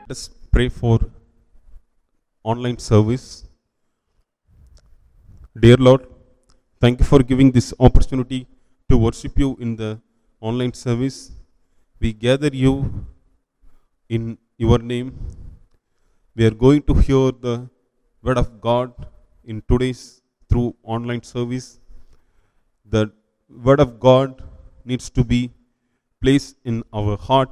Let us pray for online service. Dear Lord, thank you for giving this opportunity to worship you in the online service. We gather you in your name. We are going to hear the word of God in today's through online service. The word of God needs to be placed in our heart,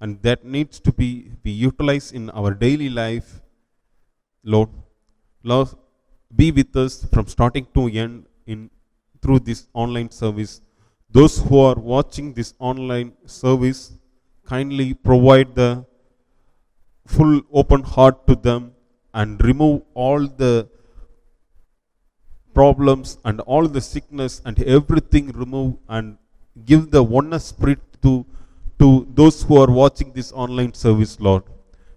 and that needs to be utilized in our daily life. Lord, be with us from starting to end in through this online service. Those who are watching this online service, kindly provide the full open heart to them and remove all the problems and all the sickness and everything, remove and give the oneness spirit to those who are watching this online service, Lord.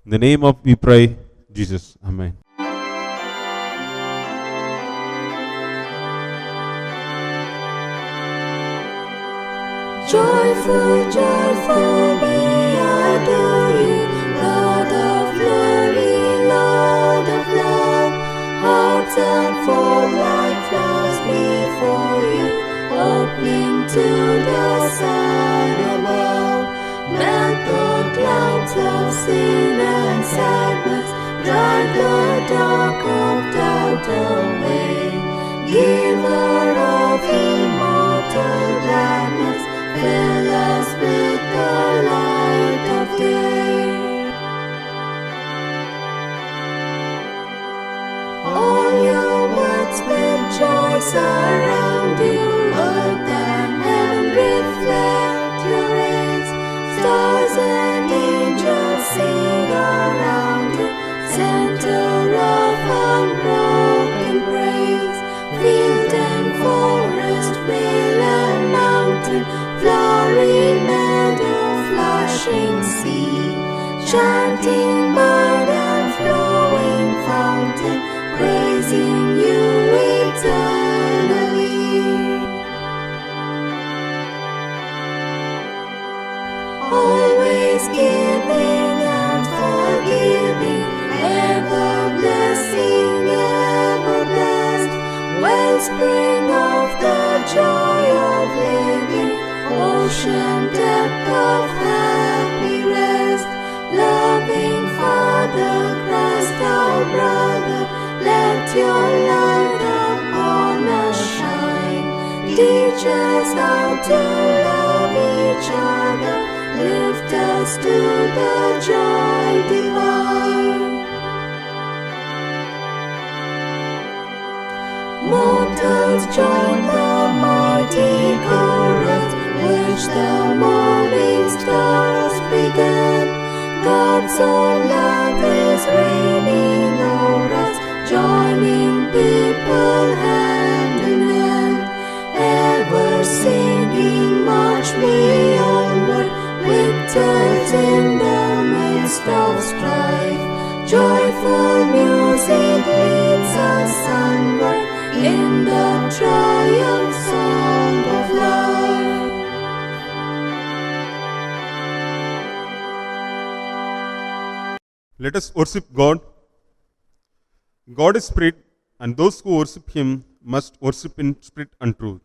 In the name of we pray, Jesus. Amen. Joyful, joyful, we adore you, Lord of glory, Lord of love. Hearts unfold like flowers before you, opening to the sun above. Melt the clouds of sin and sadness, drive the dark of doubt away. Giver of immortal gladness, fill us with the light of day. All your words with joy surround you, earth and heaven reflect your rays. Stars and angels sing around you, center of unbroken praise. Field and forest, vale and mountain, flowery meadow, flashing sea, chanting bird and flowing fountain, praising you eternally. Always giving and forgiving, ever blessing, ever blessed, wellspring of the joy of living, ocean depth of happy rest. Loving Father, Christ our brother, let your light upon us shine. Teach us how to love each other, lift us to the joy divine. Mortals join the mighty chorus, which the morning stars began. God's own love is reigning o'er us, joining people hand in hand, ever singing, march we onward, victors in the midst of strife. Joyful music leads us onward in the triumph song of life. Let us worship God. God is spirit, and those who worship him must worship in spirit and truth.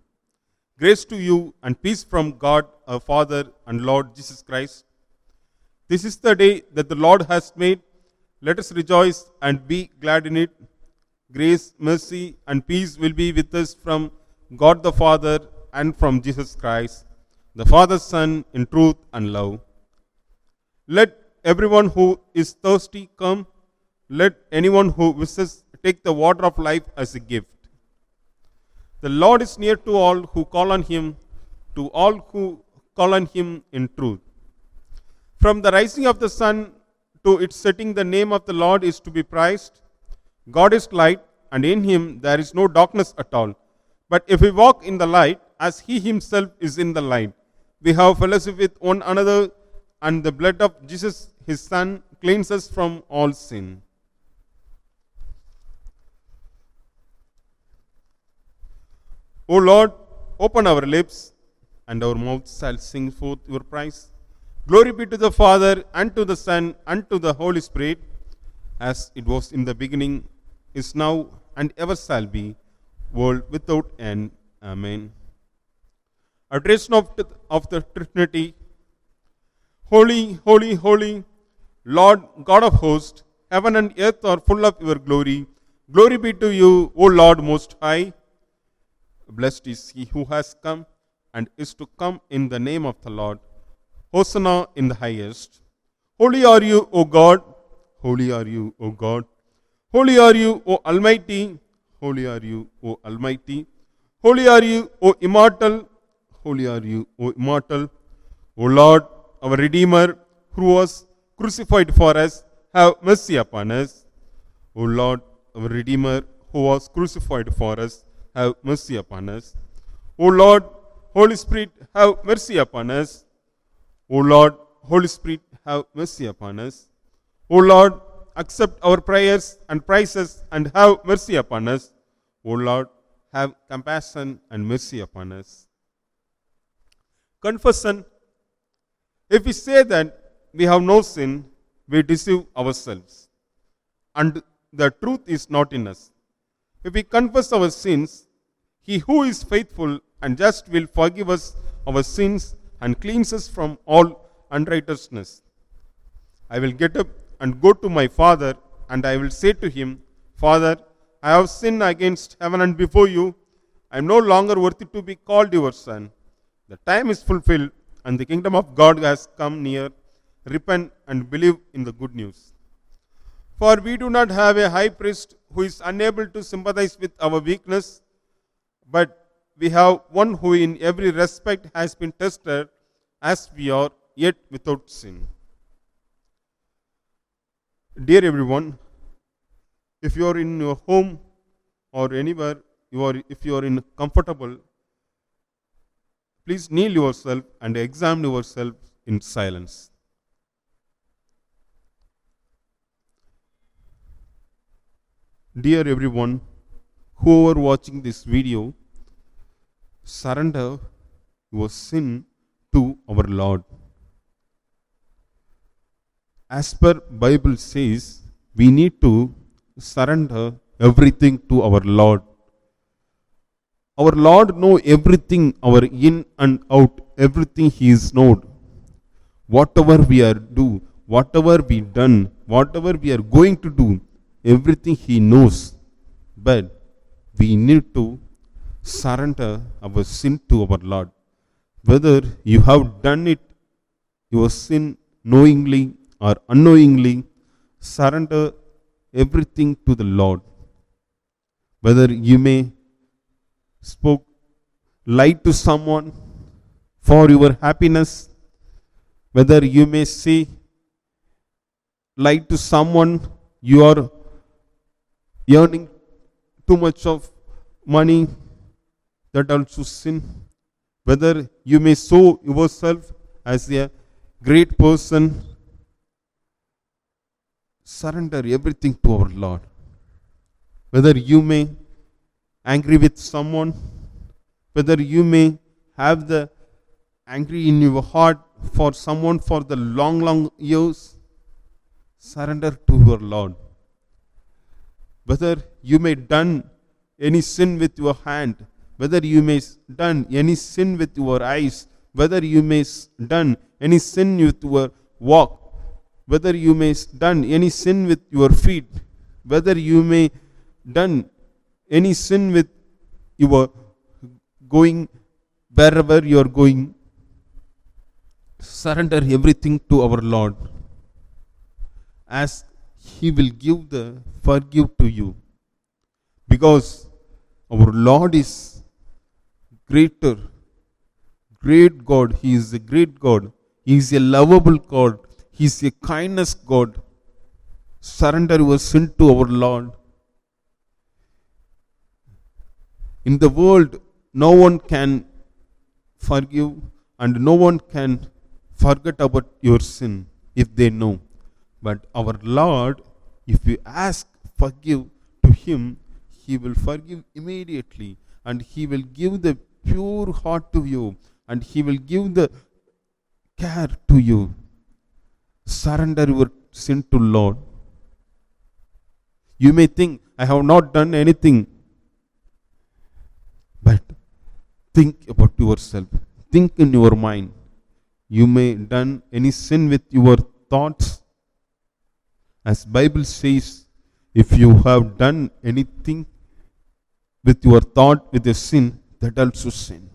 Grace to you and peace from God our Father and Lord Jesus Christ. This is the day that the Lord has made. Let us rejoice and be glad in it. Grace, mercy, and peace will be with us from God the Father and from Jesus Christ, the Father's Son, in truth and love. Let everyone who is thirsty come. Let anyone who wishes take the water of life as a gift. The Lord is near to all who call on him, to all who call on him in truth. From the rising of the sun to its setting, the name of the Lord is to be praised. God is light, and in him there is no darkness at all. But if we walk in the light, as he himself is in the light, we have fellowship with one another, and the blood of Jesus, his Son, cleanses us from all sin. O Lord, open our lips, and our mouths shall sing forth your praise. Glory be to the Father, and to the Son, and to the Holy Spirit, as it was in the beginning, is now, and ever shall be, world without end. Amen. Adoration of the Trinity. Holy, holy, holy, Lord God of hosts, heaven and earth are full of your glory. Glory be to you, O Lord Most High. Blessed is he who has come and is to come in the name of the Lord. Hosanna in the highest. Holy are you, O God. Holy are you, O God. Holy are you, O Almighty. Holy are you, O Almighty. Holy are you, O immortal. Holy are you, O immortal. O Lord, our Redeemer, who was crucified for us, have mercy upon us. O Lord, our Redeemer, who was crucified for us, have mercy upon us. O Lord, Holy Spirit, have mercy upon us. O Lord, Holy Spirit, have mercy upon us. O Lord, accept our prayers and praises and have mercy upon us. O Lord, have compassion and mercy upon us. Confession. If we say that we have no sin, we deceive ourselves, and the truth is not in us. If we confess our sins, he who is faithful and just will forgive us our sins and cleanse us from all unrighteousness. I will get up and go to my father, and I will say to him, Father, I have sinned against heaven and before you. I am no longer worthy to be called your son. The time is fulfilled, and the kingdom of God has come near. Repent and believe in the good news. For we do not have a high priest who is unable to sympathize with our weakness, but we have one who in every respect has been tested as we are, yet without sin. Dear everyone, if you are in your home or anywhere, if you are in comfortable, please kneel yourself and examine yourself in silence. Dear everyone, whoever watching this video, surrender your sin to our Lord. As per Bible says, we need to surrender everything to our Lord. Our Lord know everything, our in and out, everything He is known. Whatever we are do, whatever we done, whatever we are going to do, everything He knows. But we need to surrender our sin to our Lord. Whether you have done it, your sin knowingly or unknowingly, surrender everything to the Lord. Whether you may spoke lie to someone for your happiness, whether you may say lie to someone, you are earning too much of money, that also sin. Whether you may show yourself as a great person, surrender everything to our Lord. Whether you may angry with someone, whether you may have the angry in your heart for someone for the long years, surrender to your Lord. Whether you may done any sin with your hand, whether you may done any sin with your eyes, whether you may done any sin with your walk, whether you may done any sin with your feet, whether you may done any sin with your going wherever you are going, surrender everything to our Lord, as He will forgive to you. Because our Lord is great God. He is a great God. He is a lovable God. He is a kindness God. Surrender your sin to our Lord. In the world, no one can forgive and no one can forget about your sin if they know. But our Lord, if you ask forgive to Him, He will forgive immediately, and He will give the pure heart to you, and He will give the care to you. Surrender your sin to Lord. You may think, I have not done anything. But think about yourself. Think in your mind. You may done any sin with your thoughts. As Bible says, if you have done anything with your thought, with a sin, that also sin.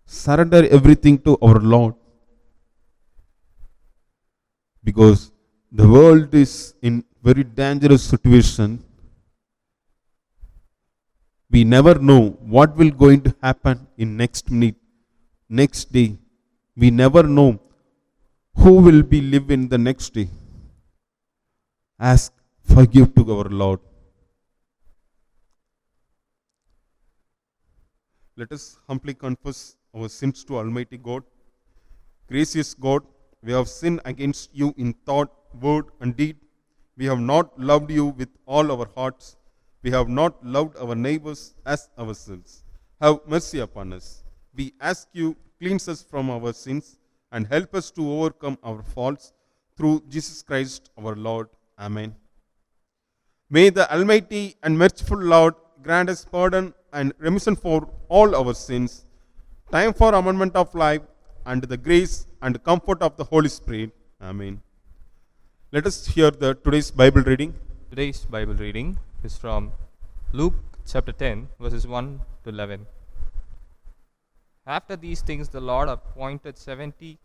Surrender everything to our Lord. Because the world is in very dangerous situation. We never know what will going to happen in next minute, next day. We never know who will be live in the next day. Ask, forgive to our Lord. Let us humbly confess our sins to Almighty God. Gracious God, we have sinned against you in thought, word, and deed. We have not loved you with all our hearts. We have not loved our neighbors as ourselves. Have mercy upon us. We ask you, cleanse us from our sins and help us to overcome our faults through Jesus Christ our Lord. Amen. May the Almighty and merciful Lord grant us pardon and remission for all our sins, time for amendment of life, and the grace and comfort of the Holy Spirit. Amen. Let us hear the today's Bible reading. Today's Bible reading is from Luke chapter 10, verses 1 to 11. After these things, the Lord appointed 70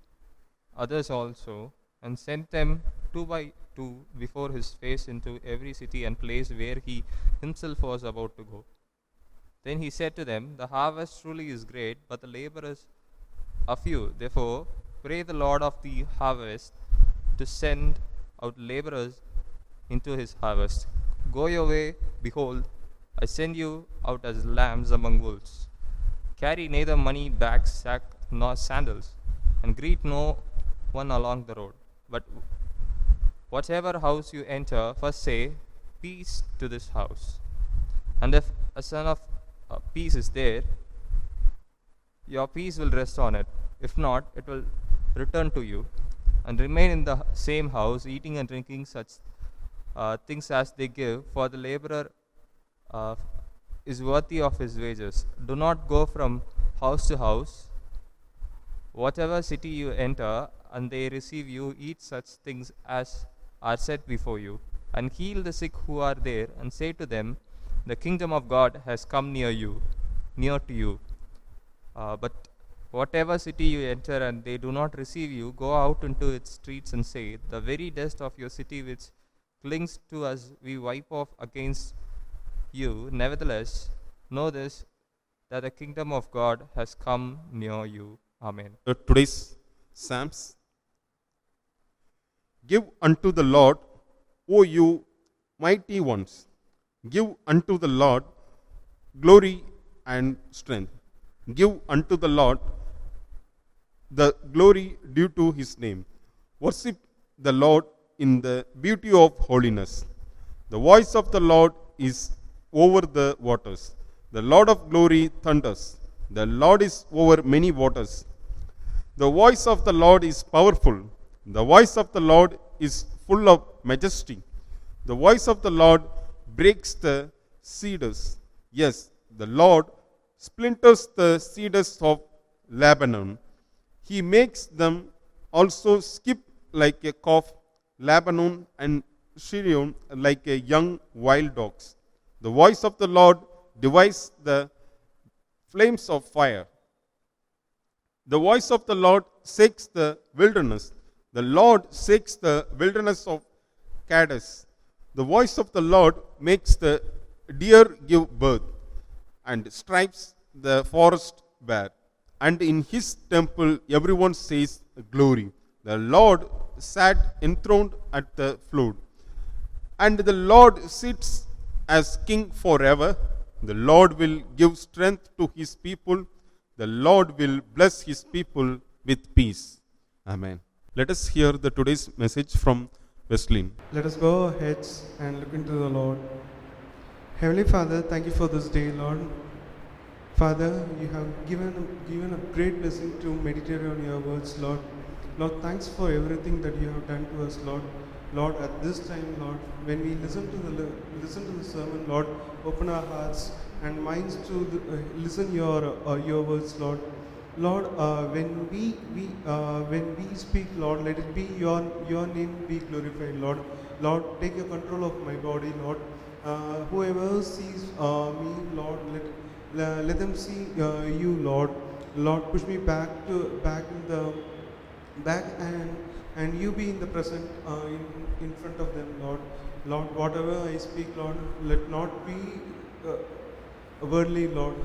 others also, and sent them 2 by 2 before his face into every city and place where he himself was about to go. Then he said to them, the harvest truly is great, but the laborers are few. Therefore, pray the Lord of the harvest to send out laborers into his harvest. Go your way, behold, I send you out as lambs among wolves. Carry neither money, bag, sack, nor sandals, and greet no one along the road. But whatever house you enter, first say, peace to this house. And if a son of peace is there, your peace will rest on it. If not, it will return to you. And remain in the same house, eating and drinking such things as they give, for the laborer is worthy of his wages. Do not go from house to house. Whatever city you enter, and they receive you, eat such things as are set before you, and heal the sick who are there, and say to them, the kingdom of God has come near to you. But whatever city you enter and they do not receive you, go out into its streets and say, the very dust of your city which clings to us we wipe off against you. Nevertheless, know this, that the kingdom of God has come near you. Amen. Today's Psalms. Give unto the Lord, O you mighty ones. Give unto the Lord glory and strength. Give unto the Lord the glory due to his name. Worship the Lord in the beauty of holiness. The voice of the Lord is over the waters. The Lord of glory thunders. The Lord is over many waters. The voice of the Lord is powerful. The voice of the Lord is full of majesty. The voice of the Lord breaks the cedars. Yes, the Lord splinters the cedars of Lebanon. He makes them also skip like a calf, Lebanon and Syrian like a young wild dogs. The voice of the Lord divides the flames of fire. The voice of the Lord shakes the wilderness. The Lord shakes the wilderness of Kadesh. The voice of the Lord makes the deer give birth and stripes the forest bare. And in his temple everyone says glory. The Lord sat enthroned at the flood. And the Lord sits as king forever. The Lord will give strength to his people. The Lord will bless his people with peace. Amen. Let us hear the today's message from Wesleyan. Let us bow our heads and look into the Lord. Heavenly Father, thank you for this day, Lord. Father, you have given a great blessing to meditate on your words, Lord. Lord, thanks for everything that you have done to us, Lord. Lord, at this time, Lord, when we listen to the sermon, Lord, open our hearts and minds to listen your words, Lord. Lord, when we speak, Lord, let it be your name be glorified, Lord. Lord, take your control of my body, Lord. Whoever sees me, Lord, let them see you, Lord. Lord, push me back and you be in the present in front of them, Lord. Lord, whatever I speak, Lord, let not be worldly, Lord.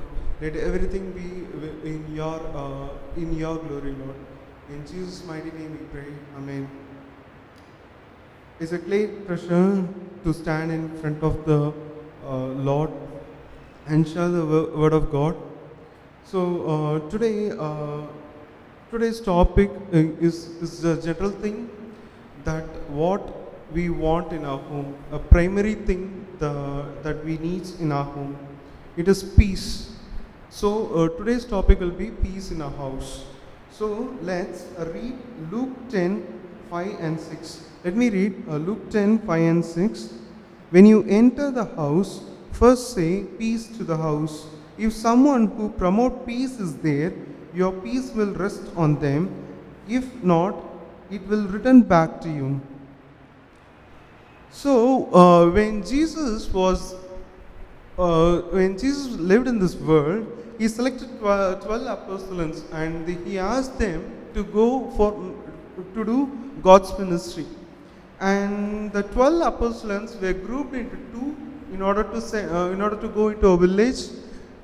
Let everything be in your glory, Lord. In Jesus' mighty name we pray. Amen. It's a great pleasure to stand in front of the Lord and share the word of God. So today's topic is a general thing, that what we want in our home, a primary thing that we need in our home. It is peace. So today's topic will be peace in our house. So let's read Luke 10, 5 and 6. Let me read Luke 10, 5 and 6. When you enter the house, first say peace to the house. If someone who promotes peace is there, your peace will rest on them. If not, it will return back to you. So when Jesus lived in this world, he selected 12 apostles and he asked them to to do God's ministry. And the 12 apostles were grouped into two in order to go into a village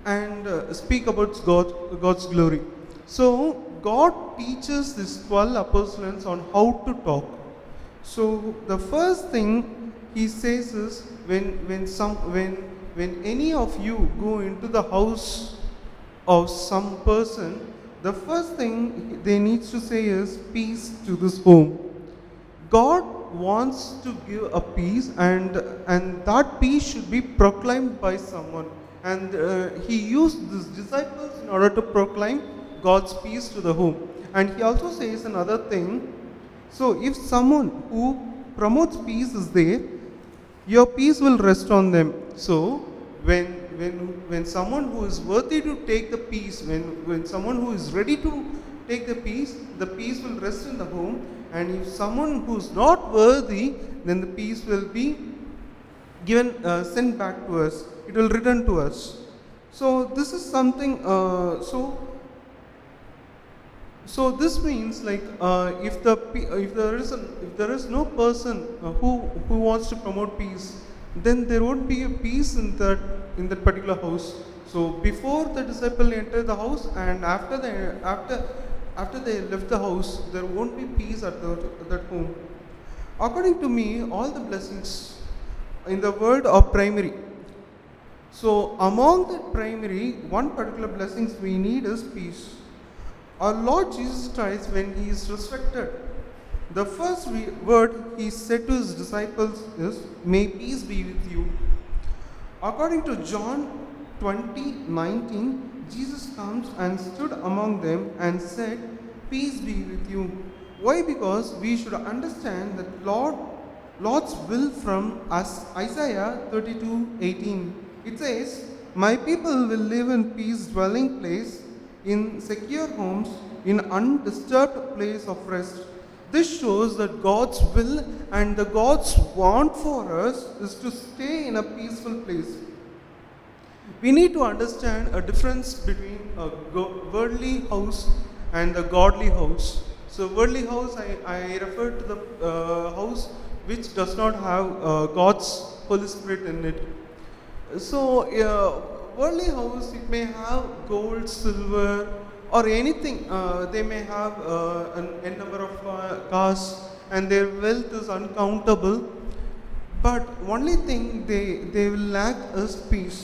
and speak about God's glory. So God teaches these 12 apostles on how to talk. So the first thing he says is, when any of you go into the house of some person, the first thing they need to say is peace to this home. God wants to give a peace, and that peace should be proclaimed by someone. And he used these disciples in order to proclaim God's peace to the home. And he also says another thing. So if someone who promotes peace is there, your peace will rest on them. So when someone who is worthy to take the peace, when someone who is ready to take the peace will rest in the home. And if someone who is not worthy, then the peace will be given, sent back to us. It will return to us. So this is something. So this means, like, if there is no person who wants to promote peace, then there won't be a peace in that particular house. So before the disciple entered the house, and after they left the house, there won't be peace at that home. According to me, all the blessings in the world are primary. So among the primary, one particular blessings we need is peace. Our Lord Jesus Christ, when he is resurrected, the first word he said to his disciples is, "May peace be with you." According to John 20:19, Jesus comes and stood among them and said, "Peace be with you." Why? Because we should understand that Lord's will from us. Isaiah 32:18. It says, "My people will live in peace dwelling place, in secure homes, in undisturbed place of rest." This shows that God's will and the God's want for us is to stay in a peaceful place. We need to understand a difference between a worldly house and a godly house. So worldly house, I refer to the house which does not have God's Holy Spirit in it. So worldly house, it may have gold, silver, or anything. They may have a number of cars, and their wealth is uncountable. But only thing they will lack is peace.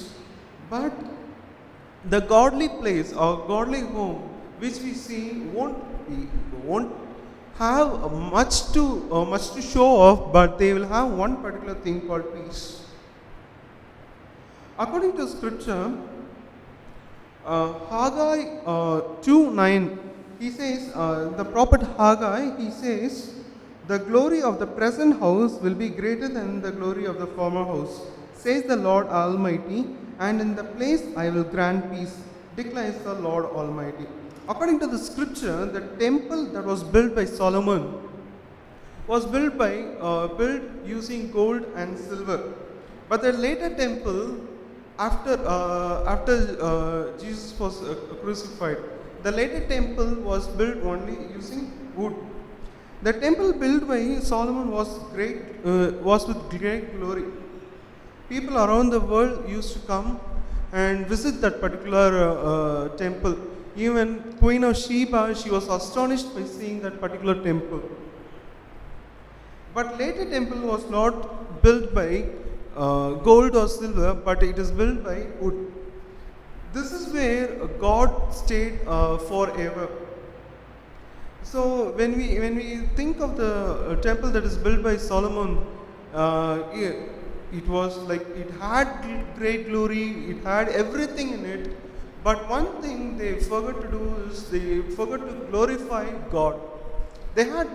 But the godly place or godly home, which we see, won't have much to show off, but they will have one particular thing called peace. According to Scripture, Haggai 2:9, he says, the prophet Haggai, he says, the glory of the present house will be greater than the glory of the former house, says the Lord Almighty, and in the place I will grant peace, declares the Lord Almighty. According to the scripture, the temple that was built by Solomon was built using gold and silver. But the later temple, after Jesus was crucified, the later temple was built only using wood. The temple built by Solomon was with great glory. People around the world used to come and visit that particular temple. Even Queen of Sheba, she was astonished by seeing that particular temple. But later temple was not built by gold or silver, but it is built by wood. This is where God stayed forever. So when we think of the temple that is built by Solomon, it was like it had great glory, it had everything in it. But one thing they forgot to do is they forgot to glorify God. They had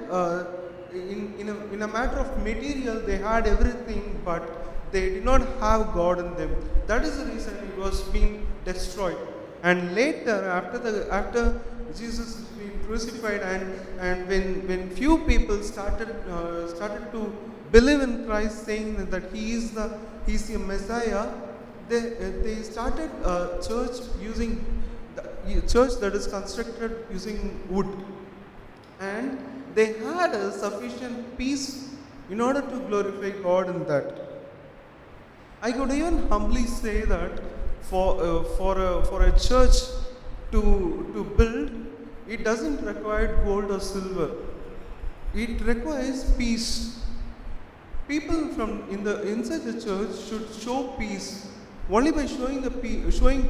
in a matter of material, they had everything, but they did not have God in them. That is the reason it was being destroyed. And later, after Jesus has been crucified, and when few people started to believe in Christ, saying that He's the Messiah, they started a church using church that is constructed using wood, and they had a sufficient peace in order to glorify God in that. I could even humbly say that for a church to build, it doesn't require gold or silver. It requires peace. People from inside the church should show peace. Only by showing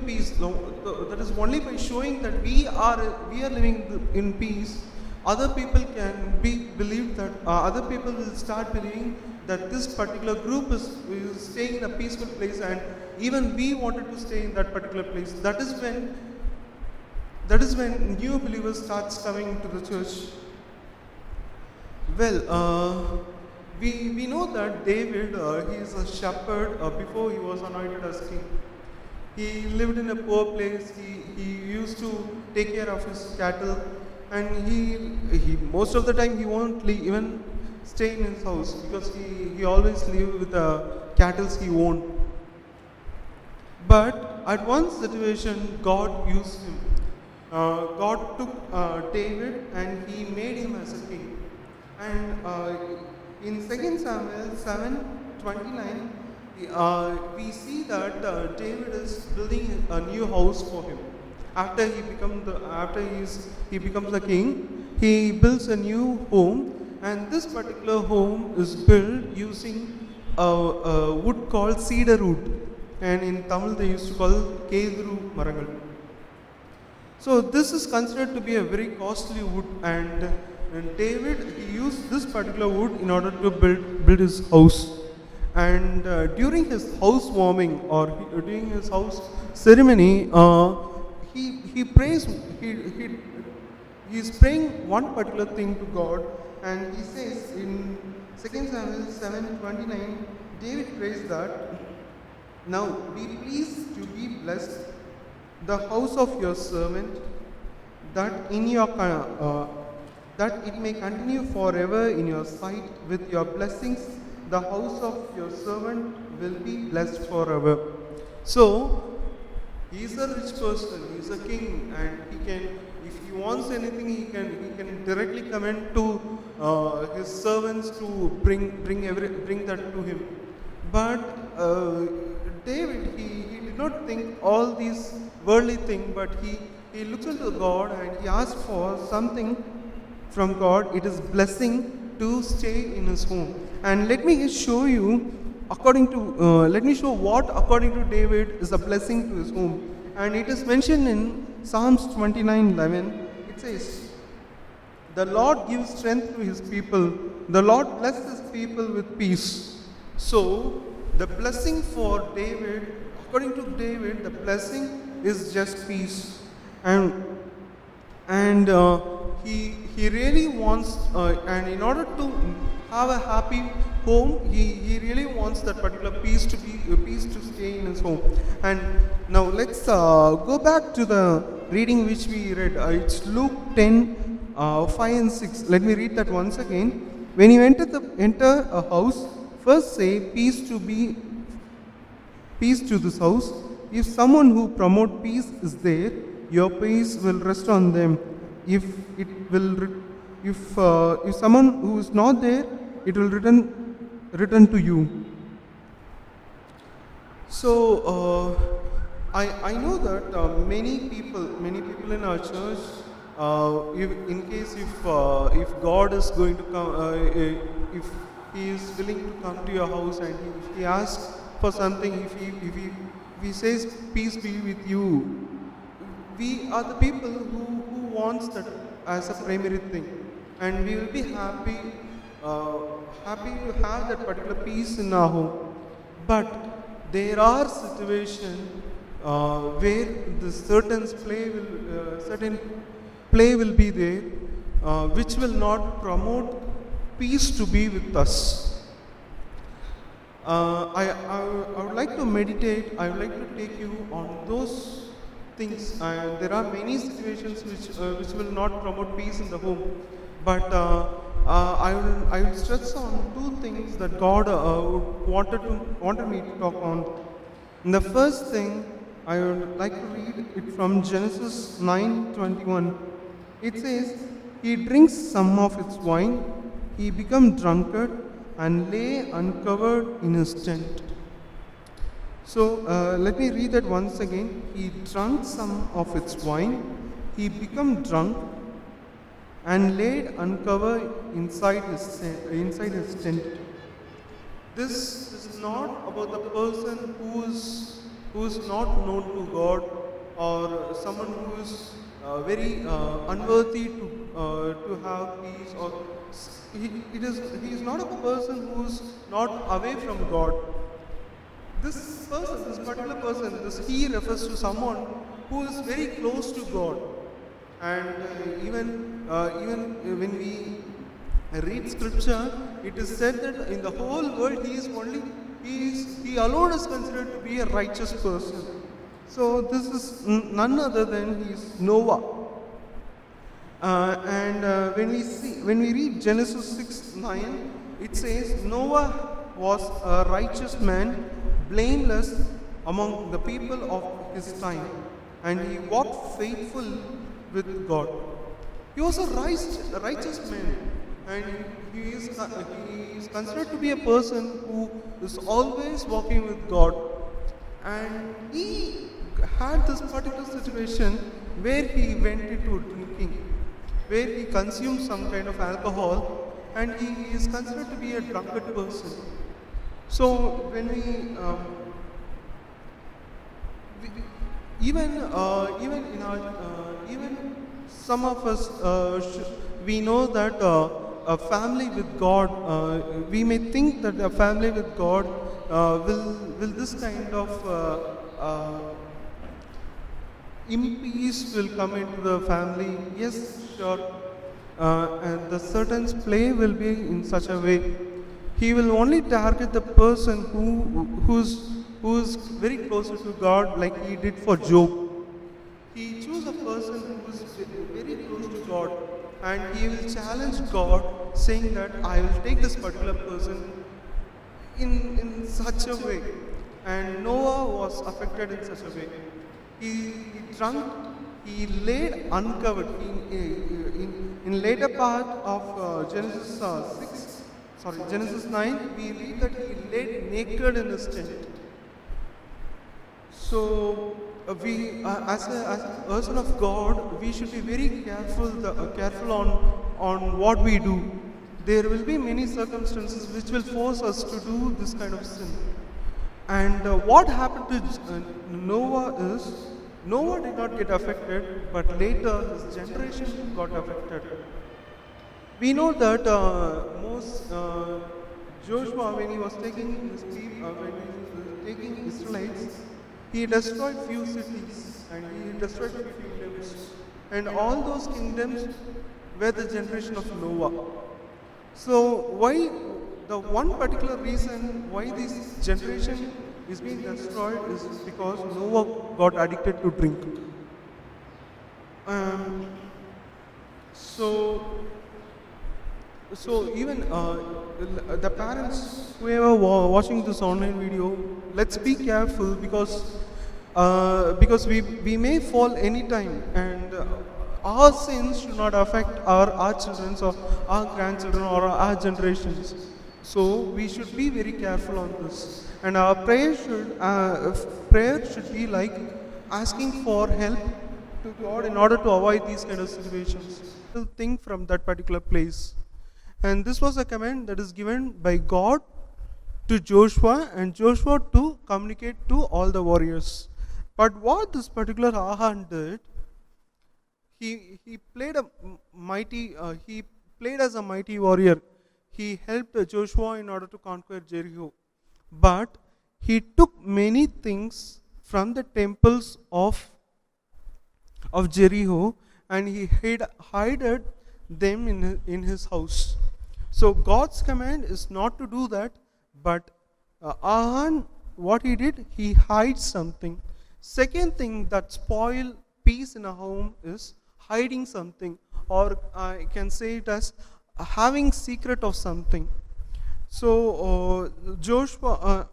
peace, that is only by showing that we are living in peace, other people can believe that other people will start believing that this particular group is staying in a peaceful place, and even we wanted to stay in that particular place. That is when new believers starts coming to the church. Well, we know that David, he is a shepherd before he was anointed as king. He lived in a poor place. He used to take care of his cattle, and he most of the time he won't even stay in his house, because he always lived with the cattle he owned. But at one situation, God used him. God took David and he made him as a king. And in 2 Samuel 7:29, we see that David is building a new house for him. After he becomes the king, he builds a new home, and this particular home is built using a wood called cedar wood, and in Tamil they used to call it Kedru Marangal. So this is considered to be a very costly wood, and David, he used this particular wood in order to build his house. And during his housewarming or during his house ceremony, he prays. He's praying one particular thing to God, and he says in 2 Samuel 7:29, David prays that, "Now be pleased to be blessed the house of your servant, that it may continue forever in your sight. With your blessings, the house of your servant will be blessed forever." So, he is a rich person, he is a king, and he can, if he wants anything, he can directly command to his servants to bring that to him. But David, he did not think all these worldly things, but he looked into God and he asked for something from God. It is blessing to stay in his home. And let me show you what according to David is a blessing to his home. And it is mentioned in Psalms 29:11. It says, "The Lord gives strength to his people. The Lord blesses people with peace." So the blessing for David, according to David, the blessing is just peace, and he really wants, and in order to have a happy home, he really wants that particular peace to be peace to stay in his home. And now let's go back to the reading which we read. It's Luke 10, 5 and 6. Let me read that once again. When you enter a house, first say peace to this house. If someone who promote peace is there, your peace will rest on them. If someone who is not there, it will return to you. So I know that many people in our church, if God is going to come, if He is willing to come to your house, and if He asks for something, if he says peace be with you, we are the people who wants that as a primary thing, and we will be happy to have that particular peace in our home. But there are situations where the certain play will be there, which will not promote peace to be with us. I would like to meditate. I would like to take you on those things. There are many situations which will not promote peace in the home, but I will stress on two things that God wanted me to talk on. And the first thing, I would like to read it from Genesis 9:21. It says, "He drinks some of its wine, he became drunkard, and lay uncovered in his tent." So let me read that once again. He drank some of its wine, he became drunk, and laid uncovered inside his tent. This is not about the person who is not known to God, or someone who is very unworthy to have peace, or he is not a person who is not away from God. This particular person, he refers to someone who is very close to God. And even when we read scripture, it is said that in the whole world he alone is considered to be a righteous person. So this is none other than he is Noah. When we read Genesis 6:9, it says Noah was a righteous man, blameless among the people of his time, and he walked faithful with God. He was a righteous man, and he is considered to be a person who is always walking with God. And he had this particular situation where he went into drinking, where he consumed some kind of alcohol, and he is considered to be a drunkard person. So when even some of us we know that a family with God, we may think that a family with God will this kind of impeace will come into the family. Yes, sure. And the certain play will be in such a way. He will only target the person who is very closer to God, like he did for Job. He chose a person who is very close to God, and he will challenge God, saying that I will take this particular person in such a way. And Noah was affected in such a way. He drank, he laid uncovered. In later part of Genesis 9, we read that he laid naked in his tent. So we, as a person of God, we should be very careful on what we do. There will be many circumstances which will force us to do this kind of sin. And what happened to Noah is, Noah did not get affected, but later his generation got affected. We know that Joshua, when he was taking Israelites, he destroyed few cities and he destroyed few kingdoms. And all those kingdoms were the generation of Noah. So why the one particular reason why this generation is being destroyed is because Noah got addicted to drink. Um, so even the parents whoever watching this online video, let's be careful because we may fall anytime, and our sins should not affect our children or our grandchildren or our generations. So we should be very careful on this, and our prayer should be like asking for help to God in order to avoid these kind of situations. We'll think from that particular place. And this was a command that is given by God to Joshua, and Joshua to communicate to all the warriors. But what this particular Ahan did, he played he played as a mighty warrior. He helped Joshua in order to conquer Jericho. But he took many things from the temples of Jericho, and he hid them in his house. So God's command is not to do that, but Ahan, what he did, he hides something. Second thing that spoil peace in a home is hiding something, or I can say it as having secret of something. So Joshua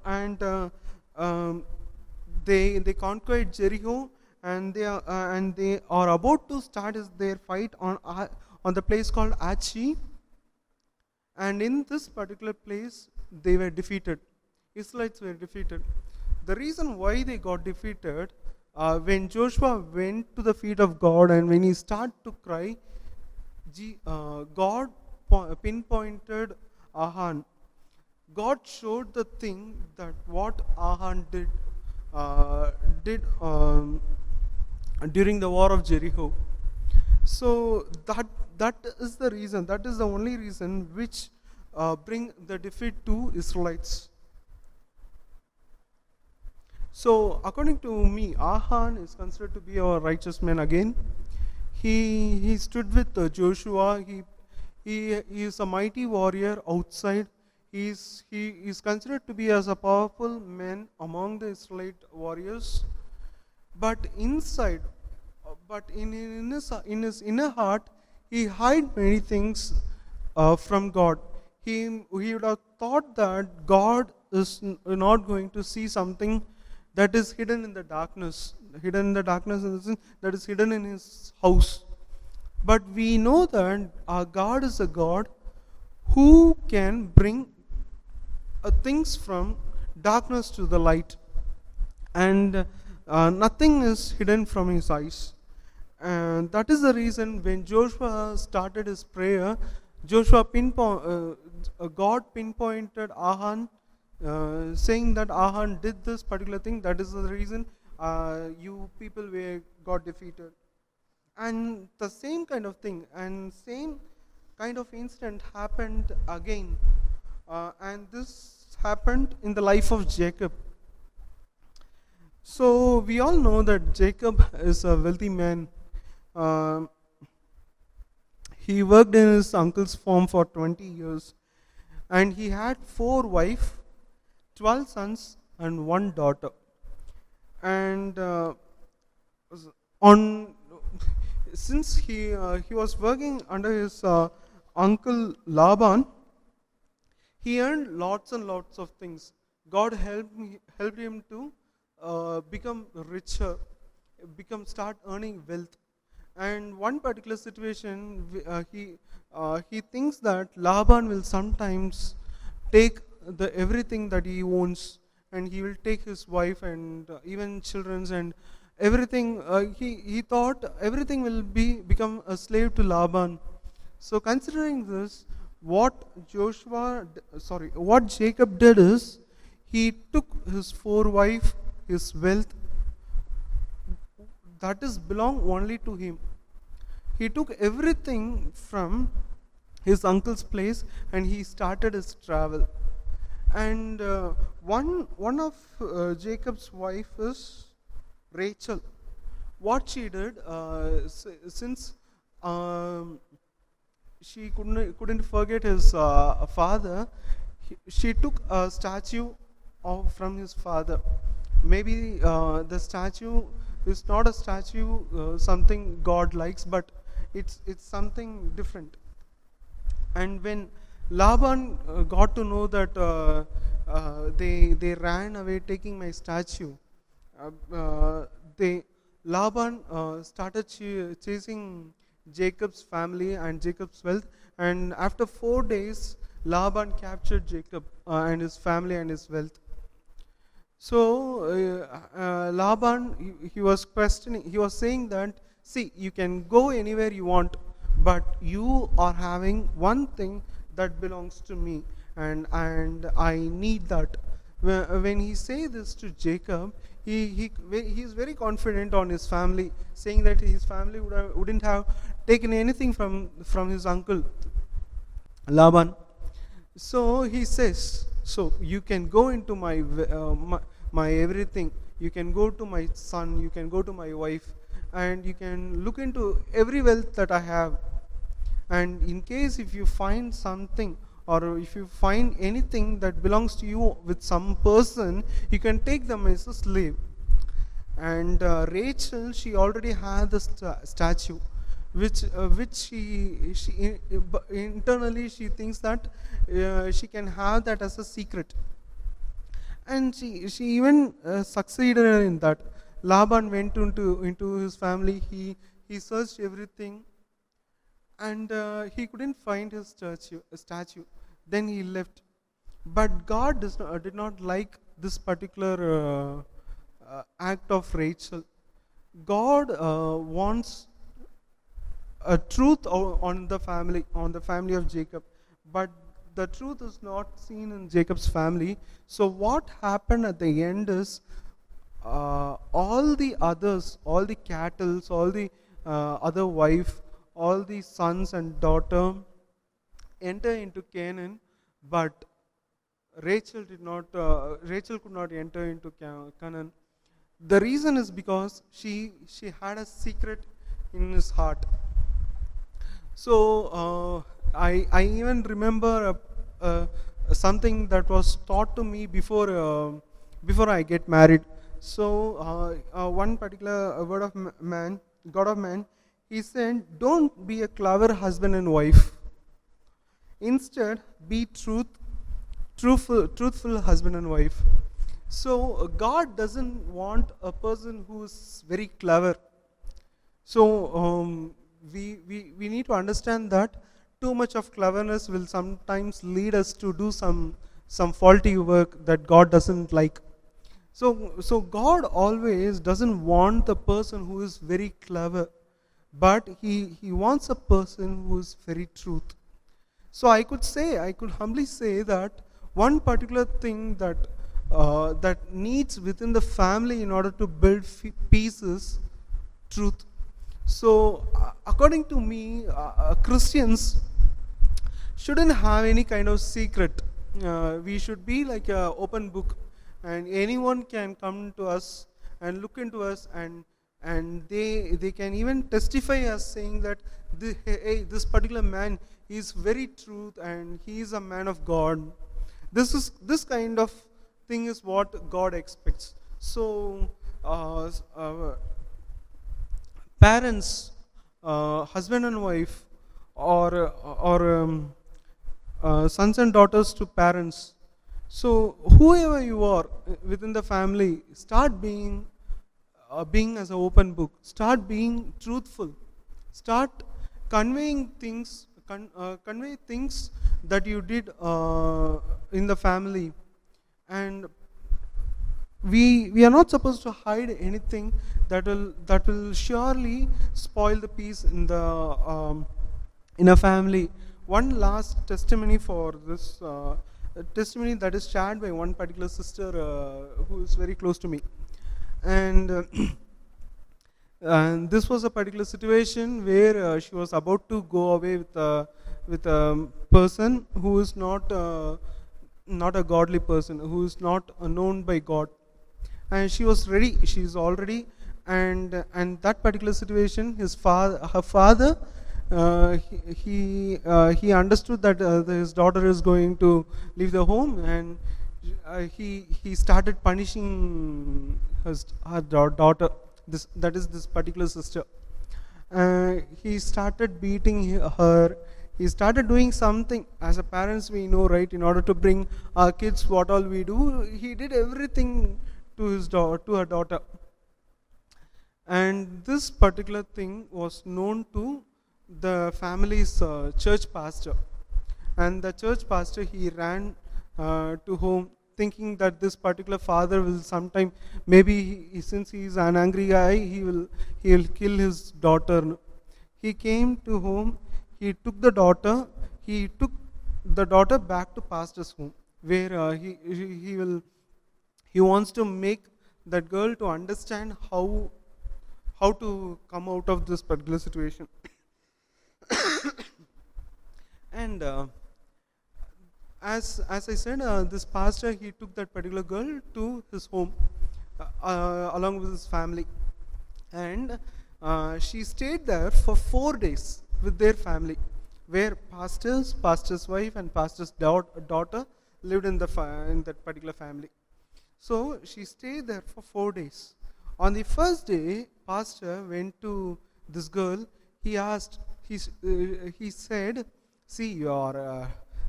they conquered Jericho, and they are about to start their fight on the place called Achi. And in this particular place, they were defeated. Israelites were defeated. The reason why they got defeated, when Joshua went to the feet of God and when he started to cry, God pinpointed Ahan. God showed the thing that what Ahan did during the war of Jericho. So that is the reason. That is the only reason which bring the defeat to Israelites. So according to me, Ahan is considered to be a righteous man again. He stood with Joshua. He is a mighty warrior outside. He is considered to be as a powerful man among the Israelite warriors. But inside, in his inner heart, he hid many things from God. He would have thought that God is not going to see something that is hidden in the darkness. Hidden in the darkness in the sense that is hidden in his house. But we know that our God is a God who can bring things from darkness to the light. And nothing is hidden from his eyes. And that is the reason when Joshua started his prayer, God pinpointed Ahan, saying that Ahan did this particular thing. That is the reason you people got defeated. And the same kind of thing and same kind of incident happened again. And this happened in the life of Jacob. So we all know that Jacob is a wealthy man. He worked in his uncle's farm for 20 years, and he had 4 wives, 12 sons, and 1 daughter. And since he was working under his uncle Laban, he earned lots and lots of things. God helped him to become richer, start earning wealth. And one particular situation, he thinks that Laban will sometimes take everything that he owns, and he will take his wife and even children and everything. He thought everything will become a slave to Laban. So considering this, what Jacob did is, he took his 4 wives, his wealth, that is belong only to him. He took everything from his uncle's place and he started his travel. And one of Jacob's wife is Rachel, what she did, since um, she couldn't forget his father, she took a statue from his father. Maybe the statue is not a statue something God likes, but it's something different. And when Laban got to know that they ran away taking my statue, they Laban started chasing Jacob's family and Jacob's wealth, and after 4 days, Laban captured Jacob and his family and his wealth. So Laban, he was questioning, he was saying that, see, you can go anywhere you want, but you are having one thing that belongs to me, and I need that. When he say this to Jacob, he is very confident on his family, saying that his family wouldn't have taken anything from his uncle Laban. So he says, so you can go into my everything. You can go to my son, you can go to my wife, and you can look into every wealth that I have. And in case if you find something, or if you find anything that belongs to you with some person, you can take them as a slave. And Rachel, she already had the statue, which she internally she thinks that she can have that as a secret, and she even succeeded in that. Laban went into his family. He searched everything, and he couldn't find his statue. Then he left. But God did not like this particular act of Rachel. God wants a truth on the family of Jacob, but the truth is not seen in Jacob's family. So what happened at the end is, all the others, all the cattle, all the other wife, all the sons and daughter enter into Canaan, but Rachel could not enter into Canaan. The reason is because she had a secret in his heart. So I even remember something that was taught to me before I get married. So one particular word of man, God of man, he said, don't be a clever husband and wife. Instead, be truthful husband and wife. So God doesn't want a person who is very clever. So we need to understand that too much of cleverness will sometimes lead us to do some faulty work that God doesn't like. So God always doesn't want the person who is very clever, but he wants a person who is very truth. So I could humbly say that one particular thing that needs within the family in order to build peace is truth. So according to me, Christians shouldn't have any kind of secret. We should be like an open book, and anyone can come to us and look into us, and they can even testify us, saying that hey, this particular man is very truth and he is a man of God. This kind of thing is what God expects. So parents, husband and wife, or sons and daughters to parents. So whoever you are within the family, start being as an open book. Start being truthful. Start conveying things. Convey things that you did in the family, and we are not supposed to hide anything that will surely spoil the peace in a family. One last testimony for this testimony that is shared by one particular sister who is very close to me, and this was a particular situation where she was about to go away with a person who is not a godly person, who is not known by God, and she was ready. She is already and that particular situation, her father, he understood that his daughter is going to leave the home, and he started punishing her daughter, this particular sister. He started beating her. He started doing something. As a parents, we know, right? In order to bring our kids, what all we do, he did everything to her daughter. And this particular thing was known to the family's church pastor. And the church pastor, he ran to home, thinking that this particular father will sometime, maybe since he is an angry guy, he will kill his daughter. He came to home. He took the daughter back to pastor's home, where he wants to make that girl to understand how to come out of this particular situation. And as I said, this pastor, he took that particular girl to his home along with his family, and she stayed there for 4 days with their family, where pastor's wife and pastor's daughter lived in that particular family. So she stayed there for 4 days. On the first day, pastor went to this girl. He said, "See, your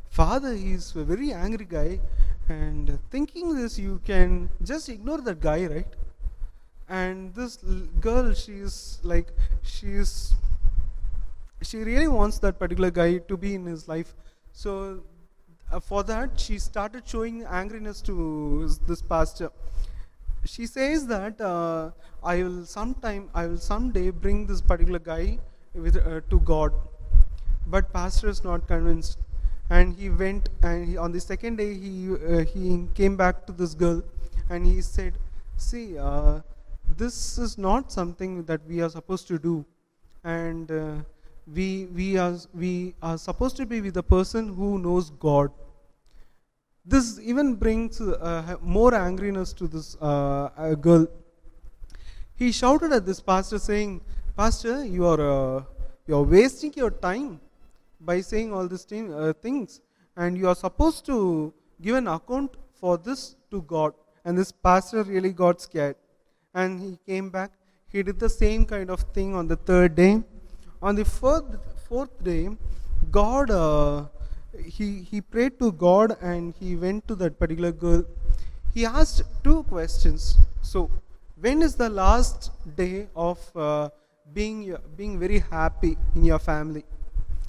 father is a very angry guy, and thinking this, you can just ignore that guy, right?" And this girl, she really wants that particular guy to be in his life. So for that, she started showing angriness to this pastor. She says that I will someday bring this particular guy to God. But pastor is not convinced, and he went, and on the second day he came back to this girl, and he said, "See, this is not something that we are supposed to do, and we are supposed to be with a person who knows God." This even brings more angriness to this girl. He shouted at this pastor, saying, "Pastor, you are wasting your time by saying all these things, and you are supposed to give an account for this to God." And this pastor really got scared, and he came back. He did the same kind of thing on the third day. On the fourth day, God, he prayed to God, and he went to that particular girl. He asked 2 questions. So, when is the last day of being very happy in your family?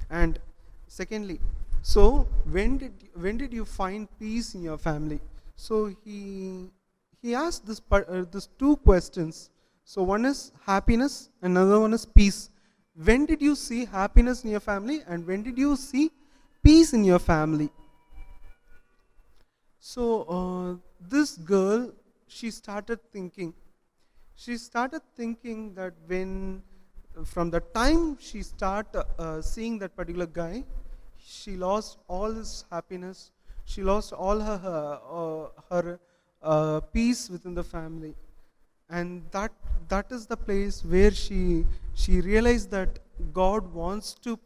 And secondly, so when did you find peace in your family? So he asked this 2 questions. So one is happiness, another one is peace. When did you see happiness in your family, and when did you see peace in your family? So this girl, she started thinking that from the time she started seeing that particular guy, she lost all his happiness. She lost all her peace within the family, and that is the place where she realized that God wants a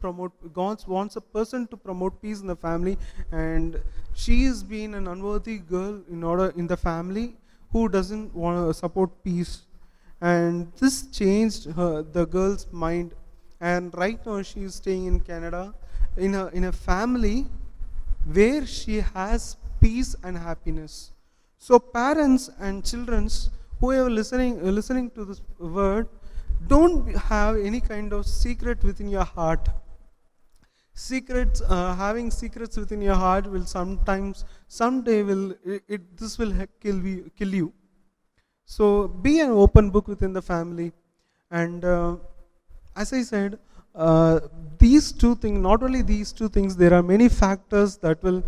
person to promote peace in the family, and she has been an unworthy girl in the family who doesn't want to support peace. And this changed the girl's mind, and right now she is staying in Canada in a family where she has peace and happiness. So parents and children who are listening to this word, don't have any kind of secret within your heart. Having secrets within your heart will someday this will kill you. So be an open book within the family. And as I said, these 2 things, not only these 2 things, there are many factors that will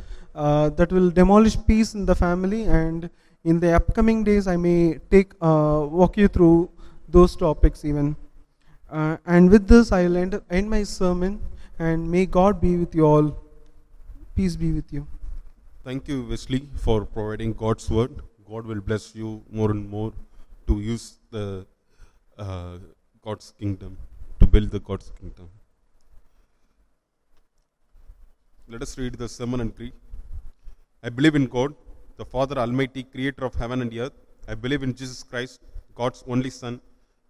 demolish peace in the family. And in the upcoming days, I may walk you through those topics even. And with this, I will end my sermon, and may God be with you all. Peace be with you. Thank you, Wesley, for providing God's word. God will bless you more and more to use the God's kingdom, to build the God's kingdom. Let us read the sermon and pray. I believe in God, the Father Almighty, creator of heaven and earth. I believe in Jesus Christ, God's only Son,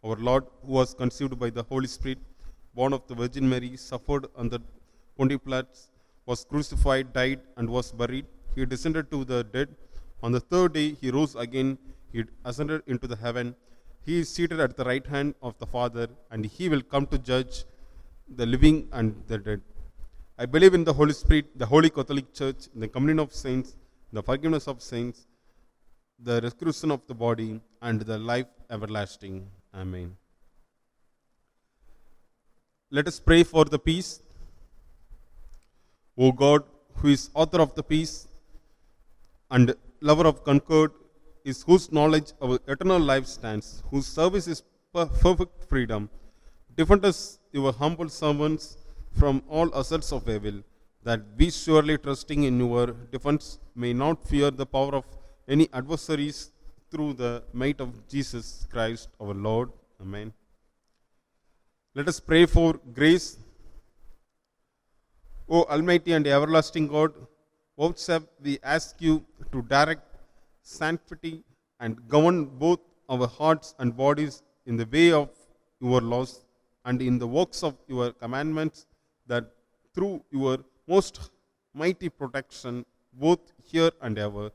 our Lord, who was conceived by the Holy Spirit, born of the Virgin Mary, suffered under Pontius Pilate, was crucified, died, and was buried. He descended to the dead. On the third day, he rose again. He ascended into the heaven. He is seated at the right hand of the Father, and he will come to judge the living and the dead. I believe in the Holy Spirit, the Holy Catholic Church, the communion of saints, the forgiveness of sins, the resurrection of the body, and the life everlasting. Amen. Let us pray for the peace. O God, who is author of the peace and lover of concord, is whose knowledge our eternal life stands, whose service is perfect freedom. Defend us, your humble servants, from all assaults of evil, that we, surely trusting in your defense, may not fear the power of any adversaries, through the might of Jesus Christ our Lord. Amen. Let us pray for grace. O Almighty and everlasting God, vouchsafe, we ask you to direct sanctity and govern both our hearts and bodies in the way of your laws and in the works of your commandments, that through your most mighty protection, both here and ever,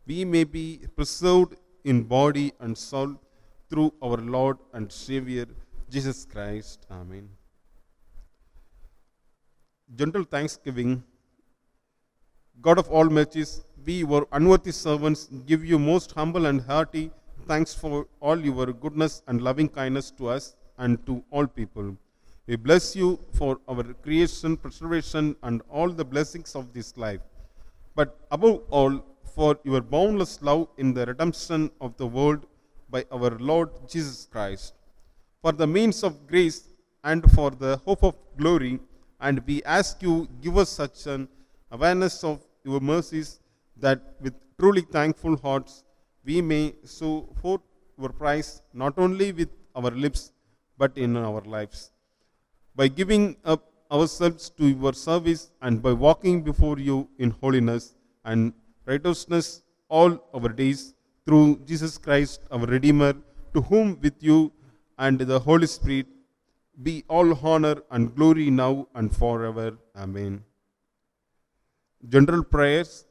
we may be preserved in body and soul through our Lord and Savior, Jesus Christ. Amen. Gentle thanksgiving. God of all mercies, we, your unworthy servants, give you most humble and hearty thanks for all your goodness and loving kindness to us and to all people. We bless you for our creation, preservation, and all the blessings of this life, but above all, for your boundless love in the redemption of the world by our Lord Jesus Christ, for the means of grace and for the hope of glory. And we ask you, give us such an awareness of your mercies, that with truly thankful hearts we may show forth your praise, not only with our lips, but in our lives. By giving up ourselves to your service and by walking before you in holiness and righteousness all our days, through Jesus Christ our Redeemer, to whom with you and the Holy Spirit be all honor and glory now and forever. Amen. General prayers.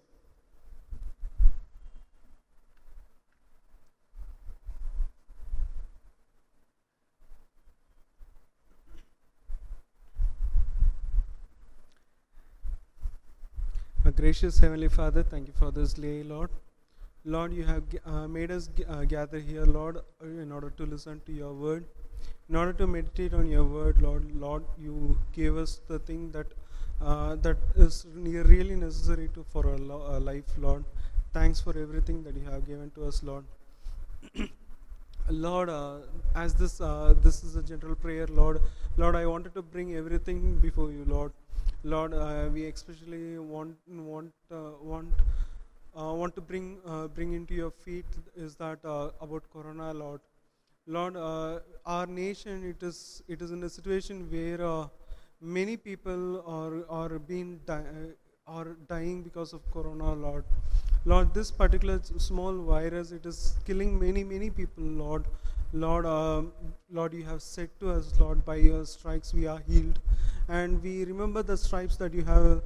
Our gracious Heavenly Father, thank you for this day, Lord. Lord, you have made us gather here, Lord, in order to listen to your word, in order to meditate on your word, Lord. Lord, you gave us the thing that that is really necessary for our life, Lord. Thanks for everything that you have given to us, Lord. Lord, as this is a general prayer, Lord, I wanted to bring everything before you, Lord. Lord, we especially want to bring into your feet is that about Corona, Lord. Lord, our nation, it is in a situation where many people are dying because of Corona, Lord. Lord, this particular small virus, it is killing many people, Lord. Lord, you have said to us, Lord, by your stripes we are healed, and we remember the stripes that you have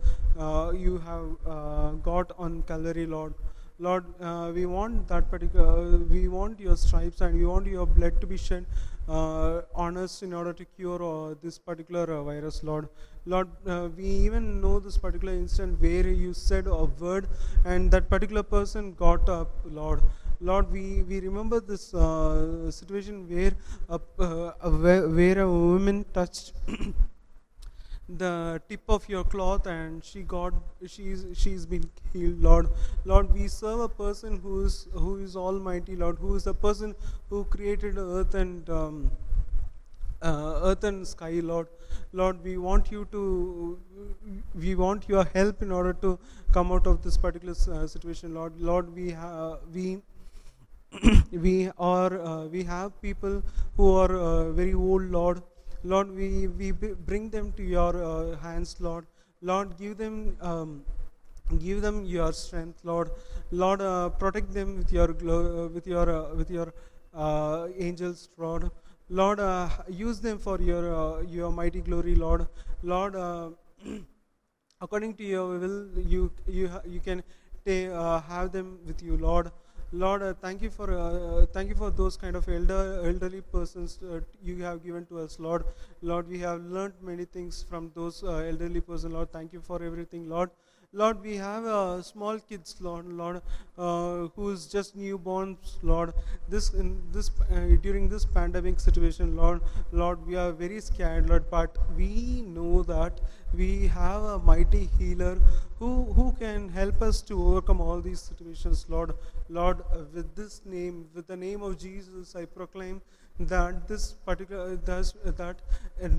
got on Calvary, Lord. Lord, we want that particular. We want your stripes and we want your blood to be shed on us in order to cure this particular virus, Lord. Lord, we even know this particular instant where you said a word and that particular person got up, Lord. Lord, we remember this situation where a woman touched the tip of your cloth and she's been healed, Lord. Lord, we serve a person who is almighty, Lord, who is a person who created earth and sky, Lord. Lord, we want your help in order to come out of this particular situation, Lord. Lord, we we have people who are very old, Lord. Lord, bring them to your hands, Lord. Lord, give them your strength, Lord. Lord, protect them with your with your angels, Lord. Lord, use them for your mighty glory, Lord. Lord, according to your will, you can have them with you, Lord. Lord, thank you for those kind of elderly persons you have given to us, Lord. Lord, we have learned many things from those elderly persons, Lord. Thank you for everything, Lord. Lord, we have small kids, Lord, who's just newborns, Lord. During this pandemic situation, Lord, we are very scared, Lord. But we know that we have a mighty healer who can help us to overcome all these situations, Lord. Lord, with this name, with the name of Jesus, I proclaim that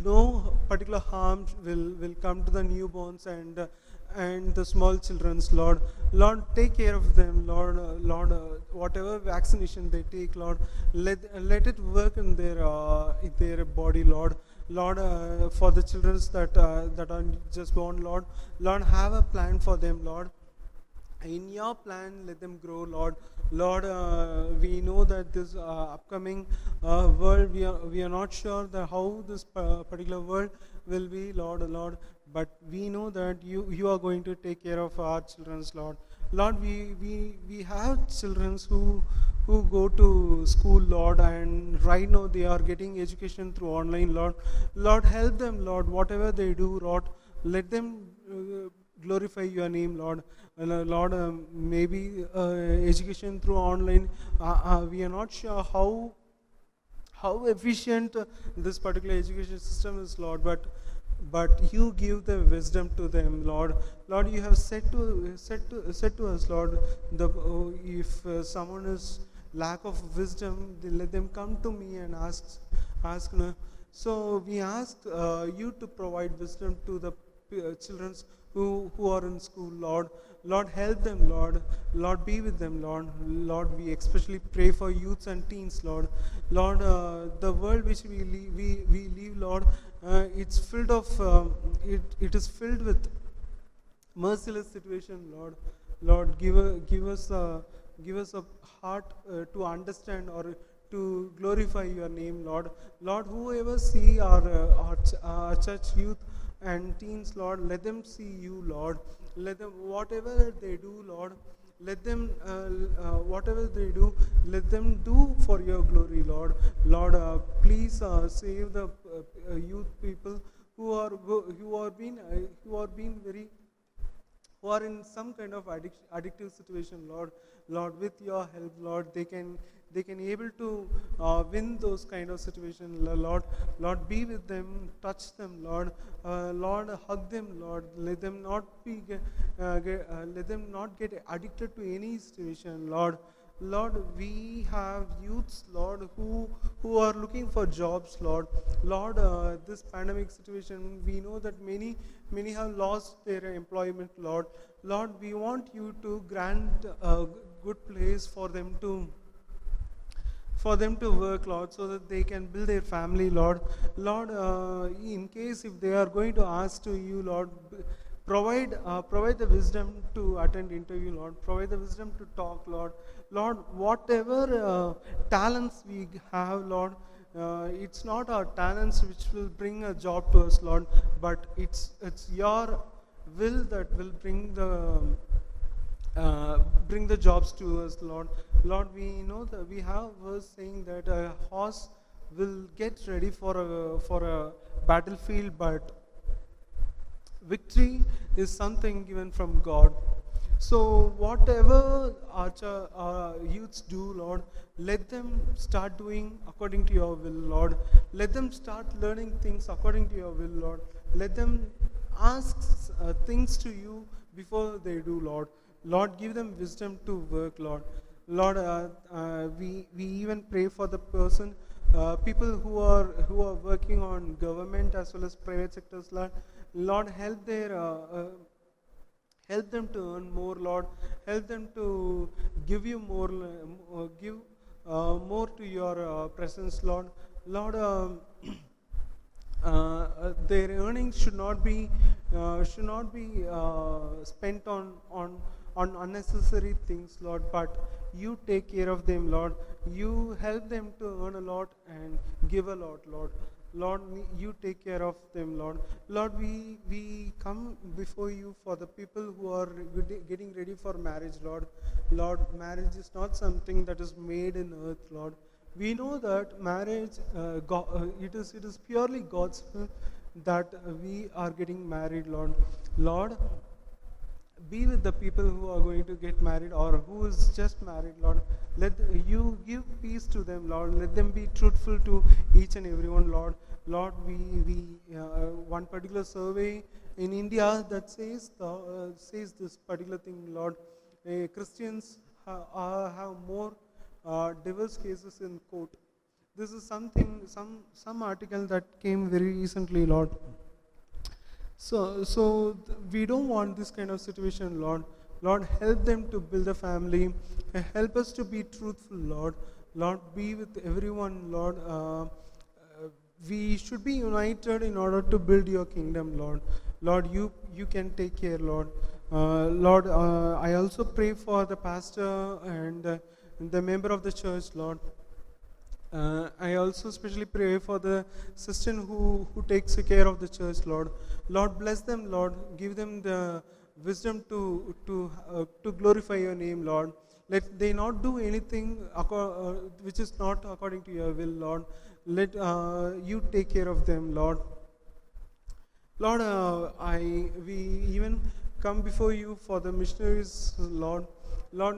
no particular harm will come to the newborns and the small children's, Lord. Lord, take care of them, Lord. Whatever vaccination they take, Lord, let it work in their body, Lord. Lord, for the children that are just born, Lord, have a plan for them, Lord. In your plan, let them grow, Lord. Lord, we know that this upcoming world, we are not sure that how this particular world will be, Lord. But we know that you are going to take care of our children's, Lord. Lord, we have children who go to school, Lord, and right now they are getting education through online, Lord. Lord, help them, Lord. Whatever they do, Lord, let them glorify your name, Lord. Lord, maybe education through online, we are not sure how efficient this particular education system is, Lord, but you give the wisdom to them, Lord. Lord, you have said to us, Lord, if someone is lack of wisdom, let them come to me and ask. So we ask you to provide wisdom to the children who are in school, Lord. Lord, help them, Lord. Lord, be with them, Lord. Lord, we especially pray for youths and teens, Lord. Lord, the world which we live, Lord, it's filled of it is filled with merciless situation, Lord. Lord, give us a heart to understand or to glorify your name, Lord. Lord, whoever see our church youth and teens, Lord, let them see you, Lord. Let them, whatever they do, Lord, let them let them do for your glory, Lord. Lord, please save the youth people who are in some kind of addictive situation, Lord. Lord, with your help, Lord, they can able to win those kind of situations, Lord. Lord, be with them, touch them, Lord. Lord, hug them, Lord. Let them not get addicted to any situation, Lord. Lord, we have youths, Lord, who are looking for jobs, Lord. Lord, this pandemic situation, we know that many have lost their employment, Lord. Lord, we want you to grant a good place for them to work, Lord, so that they can build their family, Lord. Lord, in case if they are going to ask to you, Lord, provide the wisdom to attend interview, Lord. Provide the wisdom to talk, Lord. Lord, whatever talents we have, Lord, it's not our talents which will bring a job to us, Lord, but it's your will that will bring the jobs to us, Lord. Lord, we know that we have verse saying that a horse will get ready for a battlefield, but victory is something given from God. So whatever our youths do, Lord, let them start doing according to your will, Lord. Let them start learning things according to your will, Lord. Let them ask things to you before they do, Lord. Lord, give them wisdom to work, Lord. Lord, we even pray for the people who are working on government as well as private sectors, Lord. Lord, help them to earn more, Lord. Help them to give you more, more to your presence, Lord. Lord, their earnings should not be spent on unnecessary things, Lord. But you take care of them, Lord. You help them to earn a lot and give a lot, Lord. Lord, you take care of them, Lord. Lord, we come before you for the people who are getting ready for marriage, Lord. Lord, marriage is not something that is made in earth, Lord. We know that marriage, it is purely God's will that we are getting married, Lord. Lord, be with the people who are going to get married or who is just married, Lord. Let you give peace to them, Lord. Let them be truthful to each and everyone, Lord. Lord, we one particular survey in India that says this particular thing, Lord. Christians have more divorce cases in court. This is some article that came very recently, Lord. So we don't want this kind of situation, Lord. Lord, help them to build a family. Help us to be truthful, Lord. Lord, be with everyone, Lord. We should be united in order to build your kingdom, Lord. Lord, you can take care, Lord. Lord, I also pray for the pastor and the member of the church, Lord. I also especially pray for the sister who takes care of the church, Lord. Lord, bless them, Lord. Give them the wisdom to glorify your name, Lord. Let they not do anything which is not according to your will, Lord. Let you take care of them, Lord. Lord, we even come before you for the missionaries, Lord. Lord,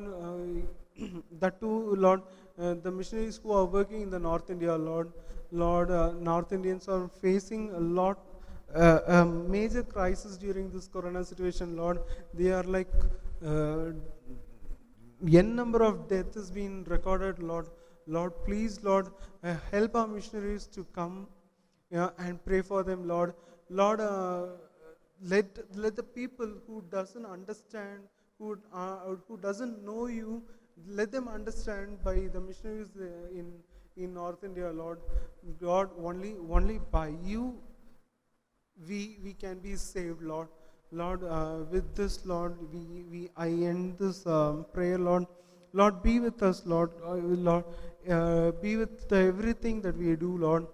that too, Lord, the missionaries who are working in the North India, Lord. Lord, North Indians are facing a lot, a major crisis during this corona situation, Lord. They are like, n number of deaths has been recorded, Lord. Lord, please, Lord, help our missionaries to come and pray for them, Lord. Lord, let the people who doesn't understand, who doesn't know you, let them understand by the missionaries in North India, Lord. God, only by you we can be saved, Lord. Lord, with this, Lord, I end this prayer, Lord. Lord, be with us, Lord. Lord, be with everything that we do, Lord.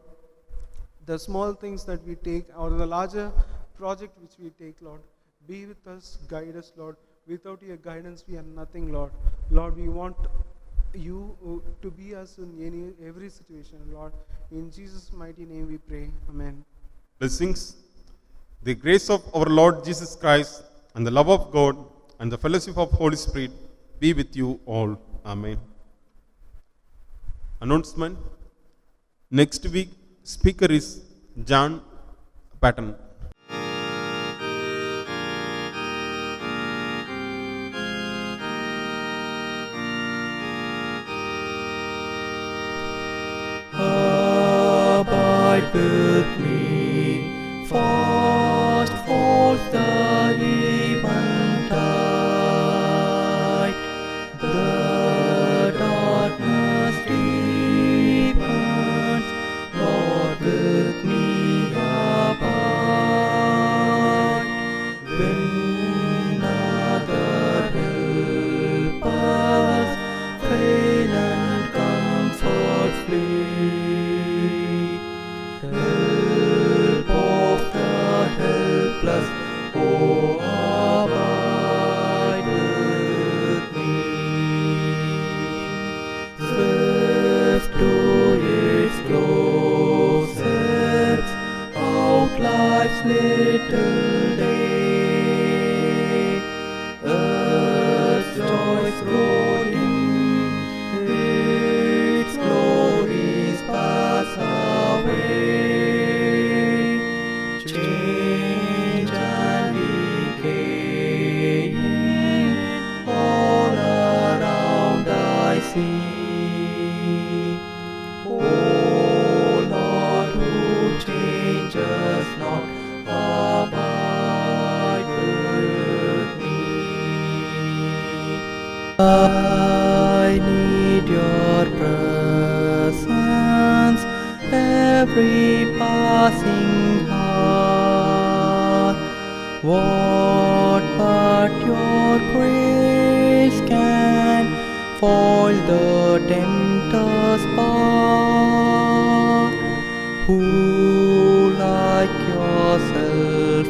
The small things that we take or the larger project which we take, Lord. Be with us, guide us, Lord. Without your guidance, we are nothing, Lord. Lord, we want you to be us in every situation, Lord. In Jesus' mighty name we pray. Amen. Blessings. The grace of our Lord Jesus Christ and the love of God and the fellowship of Holy Spirit be with you all. Amen. Announcement. Next week, speaker is John Patton. Abide with me, fast forth the eventide. The darkness deepens, Lord, with me abide. every passing hour. What but your grace can foil the tempter's power? Who like yourself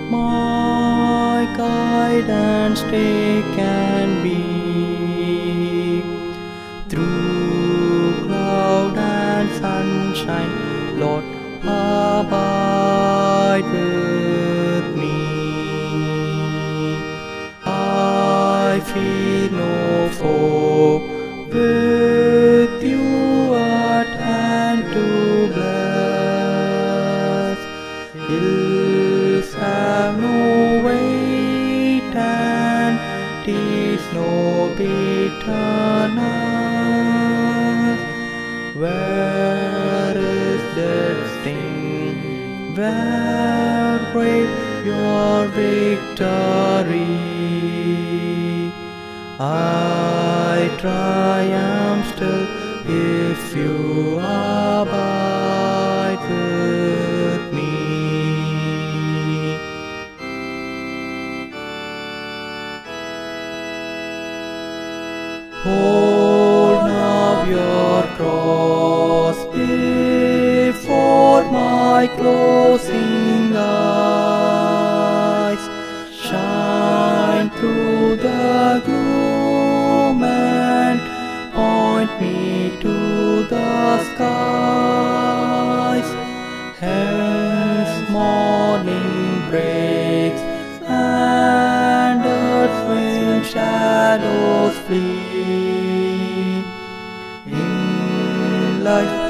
my guidance stay can be? Through cloud and sunshine, Lord, abide with me. I fear no foe, with you at hand to bless. Hills have no weight and tears no bitterness. Where is that sting? Where brave your victory? I triumph still if you abide with me. Hold now your cross before my closing eyes. Shine through the gloom and point me to the skies. Hence morning breaks and earth's wind shadows flee. In life